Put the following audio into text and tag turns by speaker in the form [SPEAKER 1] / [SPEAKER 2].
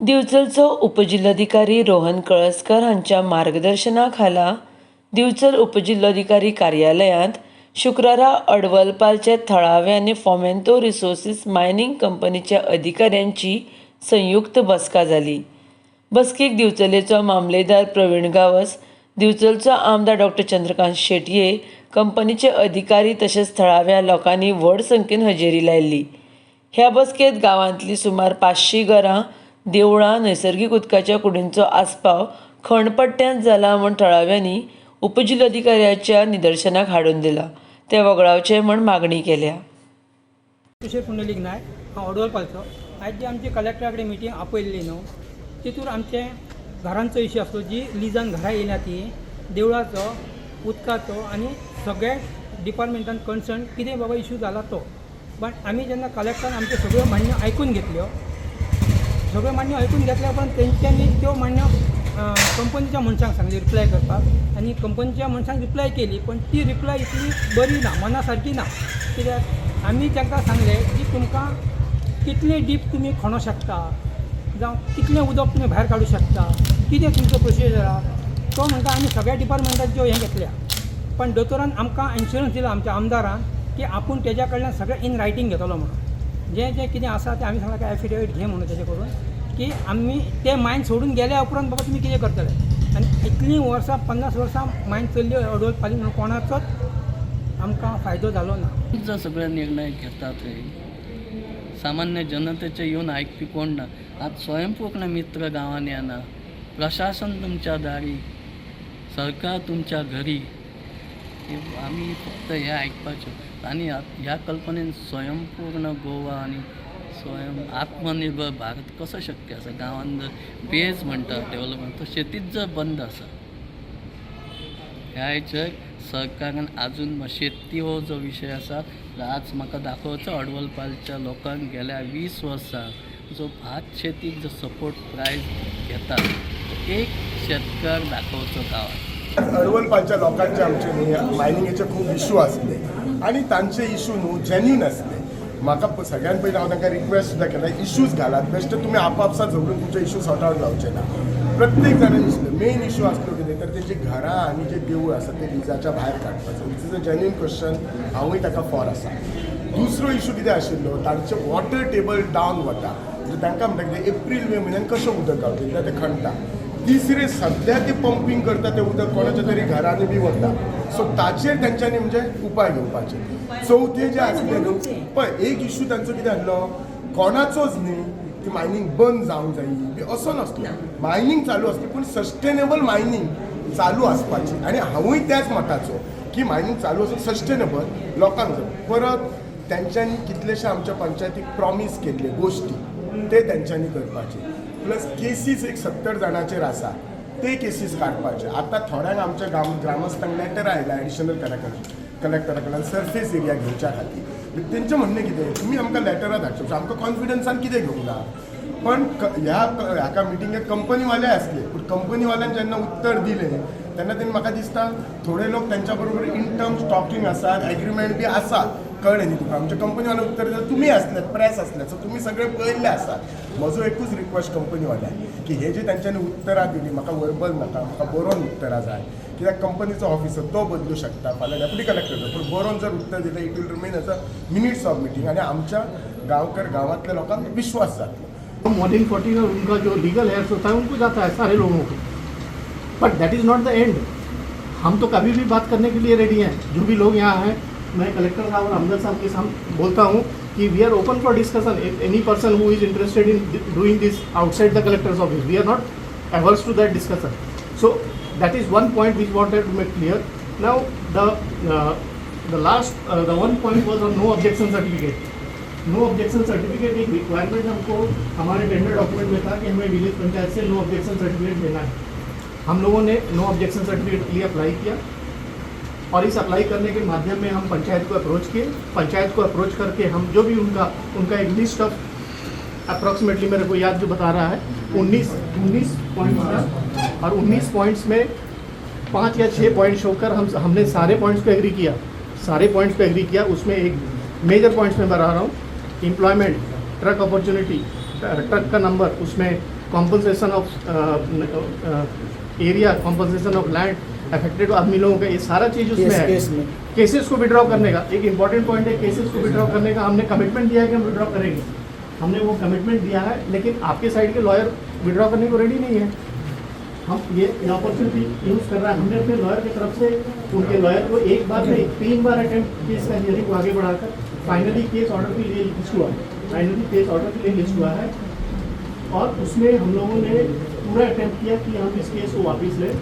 [SPEAKER 1] दिवचलचो उपजिल्हाधिकारी रोहन कळसकर हांच्या मार्गदर्शना खाला दिवचल उपजिल्हाधिकारी कार्यालयांत शुक्रारा अडवलपालचे थळावे आनी फॉमेंतो रिसोर्सीस मायनिंग कंपनीच्या अधिकाऱ्यांची संयुक्त बसका जाली. बसकेक दिवचलेचो मामलेदार प्रवीण गावस, दिवचलचो आमदार डॉ. चंद्रकांत शेटये, कंपनीचे अधिकारी तशेंच थळाव्या लोकांनी व्हड संख्येन हजेरी लायिल्ली. ह्या बसकेंत गांवांतलीं सुमार 500 घरां, देवळां, नैसर्गिक उदकाच्या कुडींचो आस्पाव खणपट्ट्यांत जाला म्हूण थळाव्यांनी उपजिल्हाधिकाऱ्याच्या निदर्शनाक हाडून दिला. ते वगळावचे म्हूण मागणी केल्या.
[SPEAKER 2] तुषार पुंडलीक नायक, हांव अडवलपालचो. आयज जी आमची कलेक्टरा कडेन मिटींग आपयल्ली न्हू, तितूर आमचे घरांचो इश्यू आसलो, जी लिजान घरां येयल्या ती देवळाचो, उदकाचो आनी सगळे डिपार्टमेंटान कन्सर्न कितें बाबा इश्यू जाला तो. पण आमी जेन्ना कलेक्टरान आमच्यो सगळ्यो मान्यो आयकून घेतल्यो, सगळ्यो मान्यो आयकून घेतल्या उपरांत तेंच्यांनी त्यो मान्यो कंपनीच्या मनशांक सांगली रिप्लाय करपाक, आनी कंपनीच्या मनशांक रिप्लाय केली. पण ती रिप्लाय इतली बरी ना, मना सारकी ना. कित्याक आमी तांकां सांगलें की तुमकां कितलें डीप तुमी खणूं शकता, जावं कितलें उदक तुमी भायर काडूं शकता, कितें तुमचो प्रोसिजर आहा. तो म्हणटा आमी सगळ्या डिपार्टमेंटाच्यो हें घेतल्या. पण दोतोरान आमकां इन्शुरन्स दिला, आमच्या आमदारान, की आपूण तेज्या कडल्यान सगळें इन रायटींग घेतलो म्हणून. जें जें कितें आसा तें आमी सांगलां की एफिडेवीट घे म्हणून तेजे करून, की आमी तें मायन सोडून गेल्या उपरांत बाबा तुमी कितें करतले. आनी इतलीं वर्सां 50 वर्सां मायन चल्ली अडवलपाली म्हणून कोणाचोच आमकां फायदो जालो ना.
[SPEAKER 3] जो सगळे निर्णय घेतात रे, सामान्य जनतेचे येऊन आयकपी कोण ना. आज स्वयंपूर्ण मित्र गांवांत येना, प्रशासन तुमच्या दारी, सरकार तुमच्या घरी. आमी फक्त हे आयकपाचें आनी ह्या कल्पनेन स्वयंपूर्ण गोवा आनी आत्मनिर्भर भारत कसो शक्य आसा. गांवांत जर बेज म्हणटा डेव्हलपमेंट, तो शेतीच जर बंद आसा, ह्या हाचेर सरकारान आजून शेती हो जो विशय आसा, आज म्हाका दाखोवचो अडवलपालच्या लोकांक गेल्या 20 वर्सां जो भात शेतीक जो सपोर्ट प्रायज घेता, एक शेतकार दाखोवचो गांवांत.
[SPEAKER 4] अडवलपालच्या लोकांचे आमचे न्ही मायनिंगेचे खूब इश्यू आसले आनी तांचे इश्यू न्हू जेन्यून आसले. म्हाका सगळ्यान पयलीं हांव तांकां रिक्वेस्ट सुद्दां केला, इश्यूज घालात, बेश्टे तुमी आपापसात झगडून तुमचे इश्यू सॉर्ट आवट जावचे ना. प्रत्येक जाणां दिसलें मेन इश्यू आसलो कितें तर तेजी घरां आनी जे देवूळ आसा ते लिजाच्या भायर काडपाचो. It's is a genuine question, हांवूय ताका फॉर आसा. दुसरो इश्यू कितें आशिल्लो, तांचे वॉटर टेबल डावन वता, म्हणजे तांकां म्हणटा कितें एप्रील मे म्हयन्यान कशें उदक गावता ते खणटा. तिसरे सध्या ते पंपींग करता ते उदक कोणाच्या तरी घरांनी बी वता. सो ताचेर तेंच्यांनी म्हणजे उपाय घेवपाचे. चवथे जे आसले न्हू पळय, एक इश्यू तांचो कितें आसलो, कोणाचोच न्ही की मायनींग बंद जावंक जायी बी असो नासलो. मायनींग चालू आसली, पूण सस्टेनेबल मायनींग चालू आसपाची. आनी हांवूय त्याच मताचो की मायनींग चालू आसून सस्टेनेबल लोकांक जाय. परत तेंच्यांनी कितलेशे आमच्या पंचायतीक प्रॉमीस केल्ले गोश्टी ते तेंच्यांनी करपाचे. प्लस केसीस एक 70 जाणांचेर आसा, ते केसीस काडपाचे. आतां थोड्यांक आमच्या ग्रामस्थांक लेटर आयला एडिशनल कलेक्टरा कडल्यान सरफेस एरिया घेवच्या खातीर. तेंचें म्हणणें कितें, तुमी आमकां लेटरां धाडचें, आमकां कॉन्फिडन्सान कितें घेवंक ना. पण ह्या मिटिंगेक कंपनीवाले आसले, पूण कंपनीवाल्यान जेन्ना उत्तर दिलें तेन्ना तेणी म्हाका दिसता थोडे लोक तेंच्या बरोबर इन टर्म्स टॉकिंग आसात, एग्रीमेंट बी आसा. कळ्ळें न्ही तुका, आमच्या कंपनीवाल्यान उत्तर दिलें, तुमी आसलेत, प्रेस आसले, सो तुमी सगळे पळयल्ले आसात. म्हजो एकूच रिक्वेस्ट कंपनीवाल्याक की हे जे तेंच्यांनी उत्तरां दिलीं, म्हाका वर्बल नाका, म्हाका बरोवन उत्तरां जाय. कित्याक कंपनीचो ऑफिसर तो बदलू शकता, फाल्यां डेप्युटी कलेक्टर, पूण बरोवन जर उत्तर दिलें it will remain as a minutes of meeting आनी आमच्या गांवांतल्या लोकांक विश्वास जातलो.
[SPEAKER 5] मॉर्निंग 40 का उनका जो लीगल हेयर्स होता है उनको जाता है सारे लोगों को, but that is not the end. हम तो कभी भी बात करने के लिए रेडी हैं. जो भी लोग यहाँ हैं, मैं कलेक्टर साहब और आमदार साहब के सामने बोलता हूँ कि we are open for discussion. If any person who is interested in doing this outside the collector's office, we are not averse to that discussion. So that is one point which wanted to make clear. Now the one point was on no objection certificate. No objection certificate एक requirement हमको हमारे tender document में था कि हमें village panchayat से no objection certificate देना है. हम लोगों ने नो ऑब्जेक्शन सर्टिफिकेट के लिए अप्लाई किया और इस अप्लाई करने के माध्यम में हम पंचायत को अप्रोच किए. पंचायत को अप्रोच करके हम जो भी उनका एक लिस्ट ऑफ अप्रॉक्सीमेटली मेरे को याद जो बता रहा है 19 पॉइंट्स था, और 19 पॉइंट्स में 5 या 6 पॉइंट शोकर हमने सारे पॉइंट्स को एग्री किया. उसमें एक मेजर पॉइंट्स में बता रहा हूँ, एम्प्लॉयमेंट, ट्रक अपॉर्चुनिटी, ट्रक का नंबर, उसमें compensation of area, compensation of land affected आदमी लोगों का, ये सारा चीज़ उसमें है। केसेस को विड्रॉ करने का एक इंपॉर्टेंट पॉइंट है, केसेस को विड्रॉ करने का हमने कमिटमेंट दिया है कि हम विड्रॉ करेंगे, हमने वो कमिटमेंट दिया है, लेकिन आपके साइड के लॉयर विड्रॉ करने को रेडी नहीं है। हम ये अपॉर्चुनिटी यूज़ कर रहे हैं, हमने अपने लॉयर की तरफ से उनके लॉयर को एक बार नहीं 3 बार अटेम्प्ट केस का हियरिंग को आगे बढ़ाकर फाइनली केस ऑर्डर के लिए लिस्ट हुआ है, फाइनली केस ऑर्डर के लिए लिस्ट हुआ है, और उसमें हम लोगों ने पूरा अटेम्प्ट किया कि हम इस केस को वापस लें।